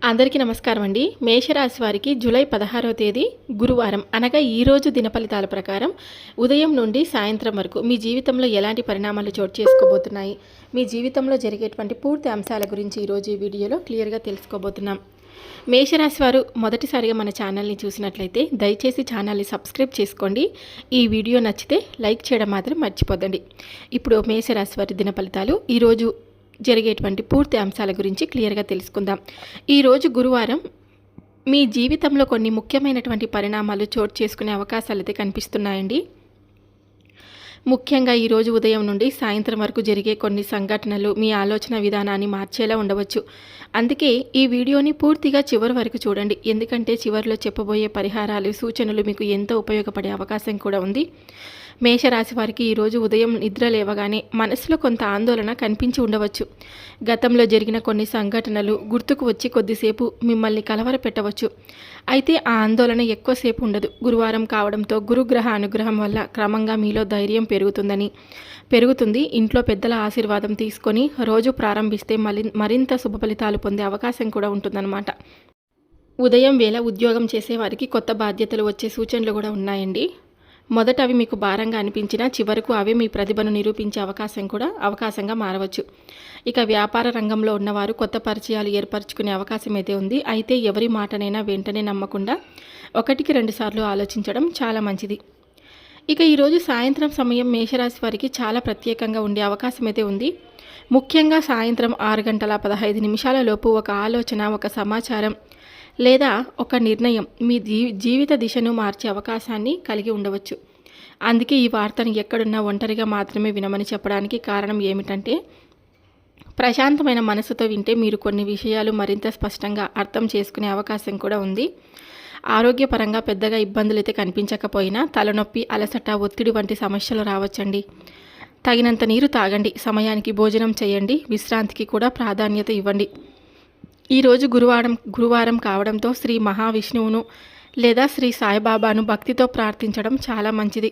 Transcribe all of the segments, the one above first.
అందరికీ నమస్కారం అండి. మేషరాశి వారికి జూలై 16వ తేదీ గురువారం అనగా ఈరోజు దినఫలితాల ప్రకారం ఉదయం నుండి సాయంత్రం వరకు మీ జీవితంలో ఎలాంటి పరిణామాలు చోటు చేసుకోబోతున్నాయి, మీ జీవితంలో జరిగేటువంటి పూర్తి అంశాల గురించి ఈరోజు ఈ వీడియోలో క్లియర్గా తెలుసుకోబోతున్నాం. మేషరాశి వారు మొదటిసారిగా మన ఛానల్ని చూసినట్లయితే దయచేసి ఛానల్ని సబ్స్క్రైబ్ చేసుకోండి. ఈ వీడియో నచ్చితే లైక్ చేయడం మాత్రం మర్చిపోద్దండి. ఇప్పుడు మేషరాశి వారి దినఫలితాలు ఈరోజు జరిగేటువంటి పూర్తి అంశాల గురించి క్లియర్గా తెలుసుకుందాం. ఈరోజు గురువారం మీ జీవితంలో కొన్ని ముఖ్యమైనటువంటి పరిణామాలు చోటు చేసుకునే అవకాశాలు అయితే కనిపిస్తున్నాయండి. ముఖ్యంగా ఈరోజు ఉదయం నుండి సాయంత్రం వరకు జరిగే కొన్ని సంఘటనలు మీ ఆలోచన విధానాన్ని మార్చేలా ఉండవచ్చు. అందుకే ఈ వీడియోని పూర్తిగా చివరి వరకు చూడండి. ఎందుకంటే చివరిలో చెప్పబోయే పరిహారాలు, సూచనలు మీకు ఎంతో ఉపయోగపడే అవకాశం కూడా ఉంది. మేషరాశి వారికి ఈరోజు ఉదయం నిద్ర లేవగానే మనసులో కొంత ఆందోళన కనిపించి ఉండవచ్చు. గతంలో జరిగిన కొన్ని సంఘటనలు గుర్తుకు వచ్చి కొద్దిసేపు మిమ్మల్ని కలవరపెట్టవచ్చు. అయితే ఆ ఆందోళన ఎక్కువసేపు ఉండదు. గురువారం కావడంతో గురుగ్రహ అనుగ్రహం వల్ల క్రమంగా మీలో ధైర్యం పెరుగుతుంది. ఇంట్లో పెద్దల ఆశీర్వాదం తీసుకొని రోజు ప్రారంభిస్తే మరింత శుభ ఫలితాలు పొందే అవకాశం కూడా ఉంటుందన్నమాట. ఉదయం వేళ ఉద్యోగం చేసేవారికి కొత్త బాధ్యతలు వచ్చే సూచనలు కూడా ఉన్నాయండి. మొదట అవి మీకు భారంగా అనిపించినా చివరకు అవే మీ ప్రతిభను నిరూపించే అవకాశంగా మారవచ్చు. ఇక వ్యాపార రంగంలో ఉన్నవారు కొత్త పరిచయాలు ఏర్పరచుకునే అవకాశం అయితే ఉంది. అయితే ఎవరి మాటనైనా వెంటనే నమ్మకుండా 1-2 సార్లు ఆలోచించడం చాలా మంచిది. ఇక ఈరోజు సాయంత్రం సమయం మేషరాశి వారికి చాలా ప్రత్యేకంగా ఉండే అవకాశం అయితే ఉంది. ముఖ్యంగా సాయంత్రం 6:15 లోపు ఒక ఆలోచన, ఒక సమాచారం లేదా ఒక నిర్ణయం మీ జీవిత దిశను మార్చే అవకాశాన్ని కలిగి ఉండవచ్చు. అందుకే ఈ వార్తను ఎక్కడున్నా ఒంటరిగా మాత్రమే వినమని చెప్పడానికి కారణం ఏమిటంటే, ప్రశాంతమైన మనసుతో వింటే మీరు కొన్ని విషయాలు మరింత స్పష్టంగా అర్థం చేసుకునే అవకాశం కూడా ఉంది. ఆరోగ్యపరంగా పెద్దగా ఇబ్బందులు అయితే కనిపించకపోయినా తలనొప్పి, అలసట, ఒత్తిడి వంటి సమస్యలు రావచ్చండి. తగినంత నీరు తాగండి, సమయానికి భోజనం చేయండి, విశ్రాంతికి కూడా ప్రాధాన్యత ఇవ్వండి. ఈరోజు గురువారం కావడంతో శ్రీ మహావిష్ణువును లేదా శ్రీ సాయిబాబాను భక్తితో ప్రార్థించడం చాలా మంచిది.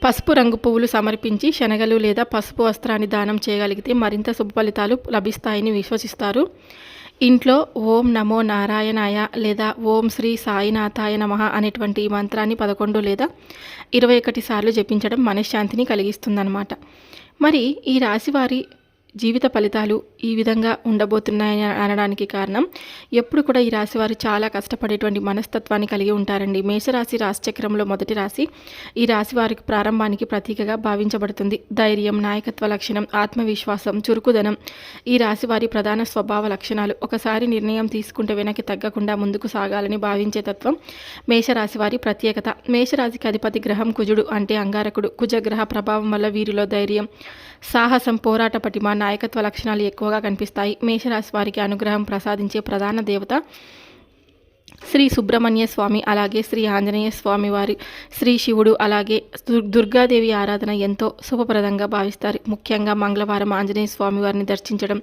పసుపు రంగు పువ్వులు సమర్పించి శనగలు లేదా పసుపు వస్త్రాన్ని దానం చేయగలిగితే మరింత శుభ ఫలితాలు లభిస్తాయని విశ్వసిస్తారు. ఇంట్లో ఓం నమో నారాయణాయ లేదా ఓం శ్రీ సాయినాథాయ నమః అనేటువంటి ఈ మంత్రాన్ని 11 లేదా 21 సార్లు జపించడం మనశ్శాంతిని కలిగిస్తుందన్నమాట. మరి ఈ రాశివారి జీవిత ఫలితాలు ఈ విధంగా ఉండబోతున్నాయని అనడానికి కారణం, ఎప్పుడు కూడా ఈ రాశివారు చాలా కష్టపడేటువంటి మనస్తత్వాన్ని కలిగి ఉంటారండి. మేషరాశి రాశిచక్రంలో మొదటి రాశి. ఈ రాశి వారికి ప్రారంభానికి ప్రతీకగా భావించబడుతుంది. ధైర్యం, నాయకత్వ లక్షణం, ఆత్మవిశ్వాసం, చురుకుదనం ఈ రాశి వారి ప్రధాన స్వభావ లక్షణాలు. ఒకసారి నిర్ణయం తీసుకుంటే వెనక్కి తగ్గకుండా ముందుకు సాగాలని భావించే తత్వం మేషరాశి వారి ప్రత్యేకత. మేషరాశికి అధిపతి గ్రహం కుజుడు అంటే అంగారకుడు. కుజగ్రహ ప్రభావం వల్ల వీరిలో ధైర్యం, సాహసం, పోరాట పటిమ, నాయకత్వ లక్షణాలు ఎక్కువగా కనిపిస్తాయి. మేషరాశి వారికి అనుగ్రహం ప్రసాదించే ప్రధాన దేవత శ్రీ సుబ్రహ్మణ్య స్వామి, అలాగే శ్రీ ఆంజనేయ స్వామి వారి, శ్రీ శివుడు, అలాగే దుర్గాదేవి ఆరాధన ఎంతో శుభప్రదంగా భావిస్తారు. ముఖ్యంగా మంగళవారం ఆంజనేయ స్వామి వారిని దర్శించడం,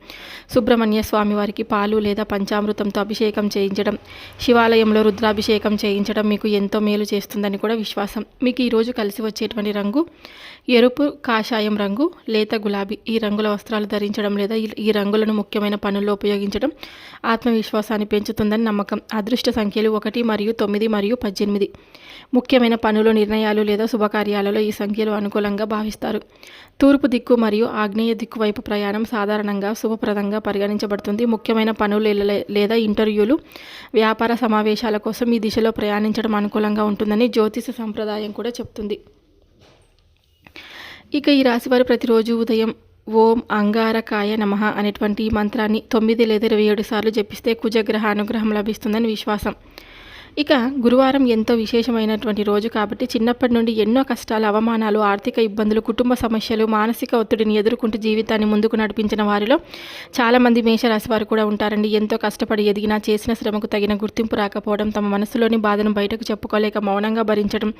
సుబ్రహ్మణ్య స్వామి వారికి పాలు లేదా పంచామృతంతో అభిషేకం చేయించడం, శివాలయంలో రుద్రాభిషేకం చేయించడం మీకు ఎంతో మేలు చేస్తుందని కూడా విశ్వాసం. మీకు ఈరోజు కలిసి వచ్చేటువంటి రంగు ఎరుపు, కాషాయం రంగు, లేత గులాబీ ఈ రంగుల వస్త్రాలు ధరించడం లేదా ఈ రంగులను ముఖ్యమైన పనుల్లో ఉపయోగించడం ఆత్మవిశ్వాసాన్ని పెంచుతుందని నమ్మకం. అదృష్ట సంఖ్యలు 1 మరియు 9 మరియు 18. ముఖ్యమైన పనులు, నిర్ణయాలు లేదా శుభకార్యాలలో ఈ సంఖ్యలు అనుకూలంగా భావిస్తారు. తూర్పు దిక్కు మరియు ఆగ్నేయ దిక్కు వైపు ప్రయాణం సాధారణంగా శుభప్రదంగా పరిగణించబడుతుంది. ముఖ్యమైన పనులు లేదా ఇంటర్వ్యూలు, వ్యాపార సమావేశాల కోసం ఈ దిశలో ప్రయాణించడం అనుకూలంగా ఉంటుందని జ్యోతిష సంప్రదాయం కూడా చెప్తుంది. ఇక ఈ రాశివారు ప్రతిరోజు ఉదయం ఓం అంగారకాయ నమః అనేటువంటి ఈ మంత్రాన్ని 9 లేదా 27 సార్లు జపిస్తే కుజగ్రహ అనుగ్రహం లభిస్తుందని విశ్వాసం. ఇక గురువారం ఎంతో విశేషమైనటువంటి రోజు కాబట్టి చిన్నప్పటి నుండి ఎన్నో కష్టాలు, అవమానాలు, ఆర్థిక ఇబ్బందులు, కుటుంబ సమస్యలు, మానసిక ఒత్తిడిని ఎదుర్కొంటూ జీవితాన్ని ముందుకు నడిపించిన వారిలో చాలామంది మేషరాశి వారు కూడా ఉంటారండి. ఎంతో కష్టపడి ఎదిగినా చేసిన శ్రమకు తగిన గుర్తింపు రాకపోవడం, తమ మనసులోని బాధను బయటకు చెప్పుకోలేక మౌనంగా భరించడం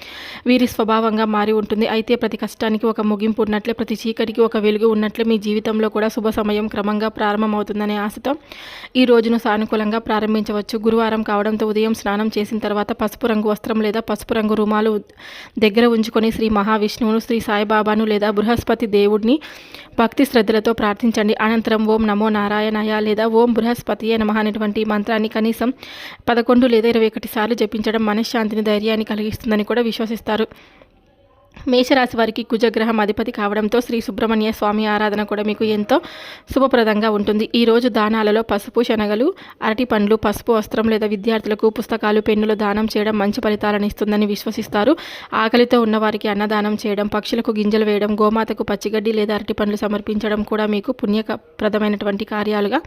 వీరి స్వభావంగా మారి ఉంటుంది. అయితే ప్రతి కష్టానికి ఒక ముగింపు ఉన్నట్లే, ప్రతి చీకటికి ఒక వెలుగు ఉన్నట్లే మీ జీవితంలో కూడా శుభ సమయం క్రమంగా ప్రారంభమవుతుందనే ఆశతో ఈ రోజును సానుకూలంగా ప్రారంభించవచ్చు. గురువారం కావడంతో ఉదయం స్నానం చేసి చేసిన తర్వాత పసుపు రంగు వస్త్రం లేదా పసుపు రంగు రుమాలు దగ్గర ఉంచుకొని శ్రీ మహావిష్ణువును, శ్రీ సాయిబాబాను లేదా బృహస్పతి దేవుడిని భక్తి శ్రద్ధలతో ప్రార్థించండి. అనంతరం ఓం నమో నారాయణాయ లేదా ఓం బృహస్పతియే నమః అనేటువంటి మంత్రాన్ని కనీసం 11 లేదా 21 సార్లు జపించడం మనశ్శాంతిని, ధైర్యాన్ని కలిగిస్తుందని కూడా విశ్వసిస్తారు. మేషరాశి వారికి కుజగ్రహం అధిపతి కావడంతో శ్రీ సుబ్రహ్మణ్య స్వామి ఆరాధన కూడా మీకు ఎంతో శుభప్రదంగా ఉంటుంది. ఈరోజు దానాలలో పసుపు, శనగలు, అరటి పండ్లు, పసుపు వస్త్రం లేదా విద్యార్థులకు పుస్తకాలు, పెన్నులు దానం చేయడం మంచి ఫలితాలను ఇస్తుందని విశ్వసిస్తారు. ఆకలితో ఉన్నవారికి అన్నదానం చేయడం, పక్షులకు గింజలు వేయడం, గోమాతకు పచ్చిగడ్డి లేదా అరటి పండ్లు సమర్పించడం కూడా మీకు పుణ్యప్రదమైనటువంటి కార్యాలుగా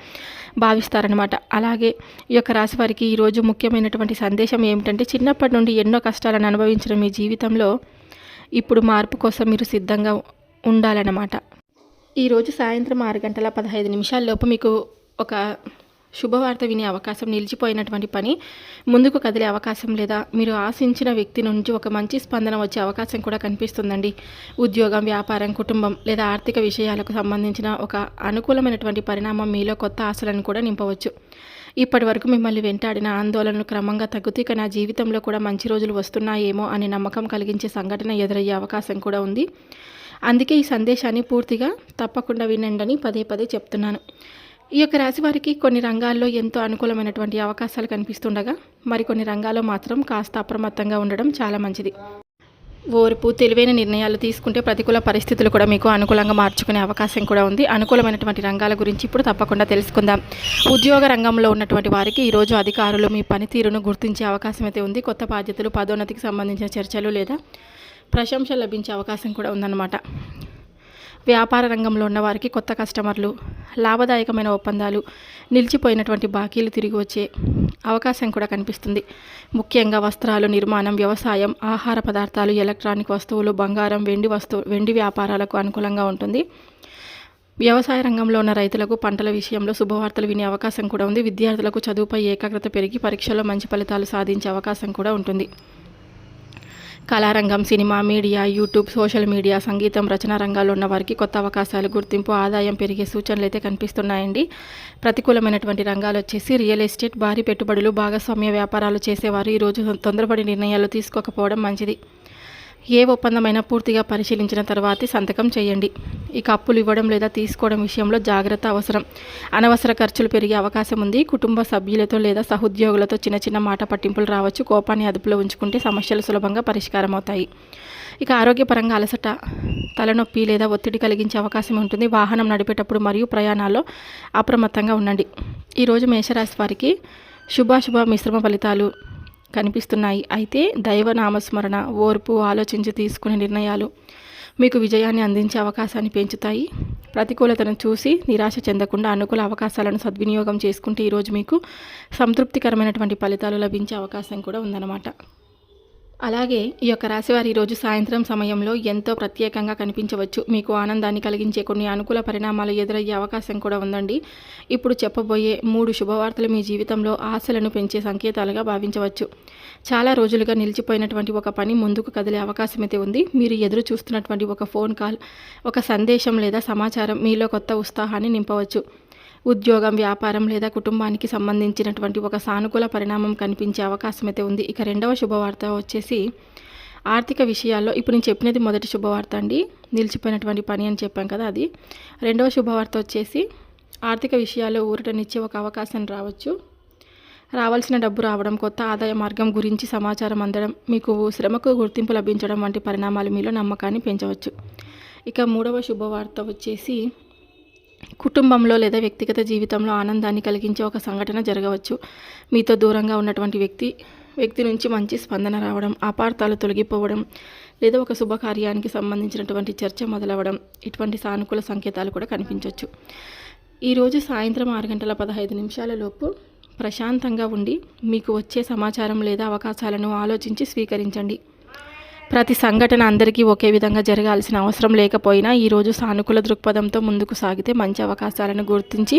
భావిస్తారనమాట. అలాగే ఈ యొక్క రాశి వారికి ఈరోజు ముఖ్యమైనటువంటి సందేశం ఏమిటంటే, చిన్నప్పటి నుండి ఎన్నో కష్టాలను అనుభవించిన మీ జీవితంలో ఇప్పుడు మార్పు కోసం మీరు సిద్ధంగా ఉండాలన్నమాట. ఈరోజు సాయంత్రం 6:15 మీకు ఒక శుభవార్త వినే అవకాశం, నిలిచిపోయినటువంటి పని ముందుకు కదిలే అవకాశం లేదా మీరు ఆశించిన వ్యక్తి నుంచి ఒక మంచి స్పందన వచ్చే అవకాశం కూడా కనిపిస్తుందండి. ఉద్యోగం, వ్యాపారం, కుటుంబం లేదా ఆర్థిక విషయాలకు సంబంధించిన ఒక అనుకూలమైనటువంటి పరిణామం మీలో కొత్త ఆశలను కూడా నింపవచ్చు. ఇప్పటి వరకు మిమ్మల్ని వెంటాడిన ఆందోళనలు క్రమంగా తగ్గుతూ ఇక నా జీవితంలో కూడా మంచి రోజులు వస్తున్నాయేమో అనే నమ్మకం కలిగించే సంఘటన ఎదురయ్యే అవకాశం కూడా ఉంది. అందుకే ఈ సందేశాన్ని పూర్తిగా తప్పకుండా వినండి అని పదే చెప్తున్నాను. ఈ యొక్క రాశి వారికి కొన్ని రంగాల్లో ఎంతో అనుకూలమైనటువంటి అవకాశాలు కనిపిస్తుండగా మరికొన్ని రంగాల్లో మాత్రం కాస్త అప్రమత్తంగా ఉండడం చాలా మంచిది. ఓర్పు, తెలివైన నిర్ణయాలు తీసుకుంటే ప్రతికూల పరిస్థితులు కూడా మీకు అనుకూలంగా మార్చుకునే అవకాశం కూడా ఉంది. అనుకూలమైనటువంటి రంగాల గురించి ఇప్పుడు తప్పకుండా తెలుసుకుందాం. ఉద్యోగ రంగంలో ఉన్నటువంటి వారికి ఈరోజు అధికారులు మీ పనితీరును గుర్తించే అవకాశం అయితే ఉంది. కొత్త బాధ్యతలు, పదోన్నతికి సంబంధించిన చర్చలు లేదా ప్రశంస లభించే అవకాశం కూడా ఉందన్నమాట. వ్యాపార రంగంలో ఉన్న వారికి కొత్త కస్టమర్లు, లాభదాయకమైన ఒప్పందాలు, నిలిచిపోయినటువంటి బాకీలు తిరిగి వచ్చే అవకాశం కూడా కనిపిస్తుంది. ముఖ్యంగా వస్త్రాలు, నిర్మాణం, వ్యవసాయం, ఆహార పదార్థాలు, ఎలక్ట్రానిక్ వస్తువులు, బంగారం, వెండి వ్యాపారాలకు అనుకూలంగా ఉంటుంది. వ్యవసాయ రంగంలో ఉన్న రైతులకు పంటల విషయంలో శుభవార్తలు వినే అవకాశం కూడా ఉంది. విద్యార్థులకు చదువుపై ఏకాగ్రత పెరిగి పరీక్షల్లో మంచి ఫలితాలు సాధించే అవకాశం కూడా ఉంటుంది. కళారంగం, cinema, media, YouTube, social media, సంగీతం, రచనా రంగాల్లో ఉన్న వారికి కొత్త అవకాశాలు, గుర్తింపు, ఆదాయం పెరిగే సూచనలు అయితే కనిపిస్తున్నాయండి. ప్రతికూలమైనటువంటి రంగాలు వచ్చేసి రియల్ ఎస్టేట్, భారీ పెట్టుబడులు, భాగస్వామ్య వ్యాపారాలు చేసేవారు ఈరోజు తొందరపడి నిర్ణయాలు తీసుకోకపోవడం మంచిది. ఏ ఒప్పందమైనా పూర్తిగా పరిశీలించిన తర్వాతే సంతకం చేయండి. ఇక అప్పులు ఇవ్వడం లేదా తీసుకోవడం విషయంలో జాగ్రత్త అవసరం. అనవసర ఖర్చులు పెరిగే అవకాశం ఉంది. కుటుంబ సభ్యులతో లేదా సహోద్యోగులతో చిన్న మాట పట్టింపులు రావచ్చు. కోపాన్ని అదుపులో ఉంచుకుంటే సమస్యలు సులభంగా పరిష్కారం అవుతాయి. ఇక ఆరోగ్యపరంగా అలసట, తలనొప్పి లేదా ఒత్తిడి కలిగించే అవకాశం ఉంటుంది. వాహనం నడిపేటప్పుడు మరియు ప్రయాణాల్లో అప్రమత్తంగా ఉండండి. ఈరోజు మేషరాశి వారికి శుభాశుభ మిశ్రమ ఫలితాలు కనిపిస్తున్నాయి. అయితే దైవ నామస్మరణ, ఓర్పు, ఆలోచించి తీసుకునే నిర్ణయాలు మీకు విజయాన్ని అందించే అవకాశాన్ని పెంచుతాయి. ప్రతికూలతను చూసి నిరాశ చెందకుండా అనుకూల అవకాశాలను సద్వినియోగం చేసుకుంటే ఈరోజు మీకు సంతృప్తికరమైనటువంటి ఫలితాలు లభించే అవకాశం కూడా ఉందన్నమాట. అలాగే ఈ యొక్క రాశివారి ఈరోజు సాయంత్రం సమయంలో ఎంతో ప్రత్యేకంగా కనిపించవచ్చు. మీకు ఆనందాన్ని కలిగించే కొన్ని అనుకూల పరిణామాలు ఎదురయ్యే అవకాశం కూడా ఉందండి. ఇప్పుడు చెప్పబోయే 3 శుభవార్తలు మీ జీవితంలో ఆశలను పెంచే సంకేతాలుగా భావించవచ్చు. చాలా రోజులుగా నిలిచిపోయినటువంటి ఒక పని ముందుకు కదిలే అవకాశం అయితే ఉంది. మీరు ఎదురు చూస్తున్నటువంటి ఒక ఫోన్ కాల్, ఒక సందేశం లేదా సమాచారం మీలో కొత్త ఉత్సాహాన్ని నింపవచ్చు. ఉద్యోగం, వ్యాపారం లేదా కుటుంబానికి సంబంధించినటువంటి ఒక సానుకూల పరిణామం కనిపించే అవకాశం అయితే ఉంది. ఇక రెండవ శుభవార్త వచ్చేసి ఆర్థిక విషయాల్లో, ఇప్పుడు నేను చెప్పినది మొదటి శుభవార్త అండి, నిలిచిపోయినటువంటి పని అని చెప్పాం కదా, అది. రెండవ శుభవార్త వచ్చేసి ఆర్థిక విషయాల్లో ఊరటనిచ్చే ఒక అవకాశం రావచ్చు. రావాల్సిన డబ్బు రావడం, కొత్త ఆదాయ మార్గం గురించి సమాచారం అందడం, మీకు శ్రమకు గుర్తింపు లభించడం వంటి పరిణామాలు మీలో నమ్మకాన్ని పెంచవచ్చు. ఇక మూడవ శుభవార్త వచ్చేసి కుటుంబంలో లేదా వ్యక్తిగత జీవితంలో ఆనందాన్ని కలిగించే ఒక సంఘటన జరగవచ్చు. మీతో దూరంగా ఉన్నటువంటి వ్యక్తి నుంచి మంచి స్పందన రావడం, అపార్థాలు తొలగిపోవడం లేదా ఒక శుభకార్యానికి సంబంధించినటువంటి చర్చ మొదలవడం, ఇటువంటి సానుకూల సంకేతాలు కూడా కనిపించవచ్చు. ఈరోజు సాయంత్రం 6:15 ప్రశాంతంగా ఉండి మీకు వచ్చే సమాచారం లేదా అవకాశాలను ఆలోచించి స్వీకరించండి. ప్రతి సంఘటన అందరికీ ఒకే విధంగా జరగాల్సిన అవసరం లేకపోయినా ఈరోజు సానుకూల దృక్పథంతో ముందుకు సాగితే మంచి అవకాశాలను గుర్తించి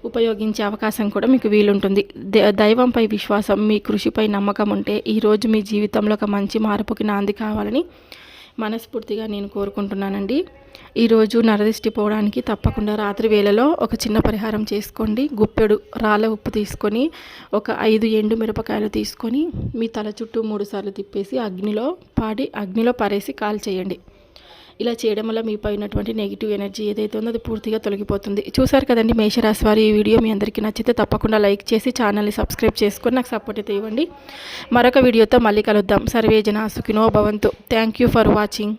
ఉపయోగించే అవకాశం కూడా మీకు వీలుంటుంది. దైవంపై విశ్వాసం, మీ కృషిపై నమ్మకం ఉంటే ఈరోజు మీ జీవితంలో ఒక మంచి మార్పుకి నాంది కావాలని మనస్ఫూర్తిగా నేను కోరుకుంటున్నానండి. ఈరోజు నరదిష్టి పోవడానికి తప్పకుండా రాత్రి వేళలో ఒక చిన్న పరిహారం చేసుకోండి. గుప్పెడు రాళ్ళ ఉప్పు తీసుకొని ఒక 5 ఎండు మిరపకాయలు తీసుకొని మీ తల చుట్టూ 3 సార్లు తిప్పేసి అగ్నిలో పారేసి కాల్చేయండి. ఇలా చేయడం వల్ల మీపై ఉన్నటువంటి నెగిటివ్ ఎనర్జీ ఏదైతే ఉందో అది పూర్తిగా తొలగిపోతుంది. చూసారు కదండి మేషరాశి వారి ఈ వీడియో మీ అందరికీ నచ్చితే తప్పకుండా లైక్ చేసి ఛానల్ని సబ్స్క్రైబ్ చేసుకొని నాకు సపోర్ట్ అయితే ఇవ్వండి. మరొక వీడియోతో మళ్ళీ కలుద్దాం. సర్వే జన సుఖినో భవంతు. Thank you for watching.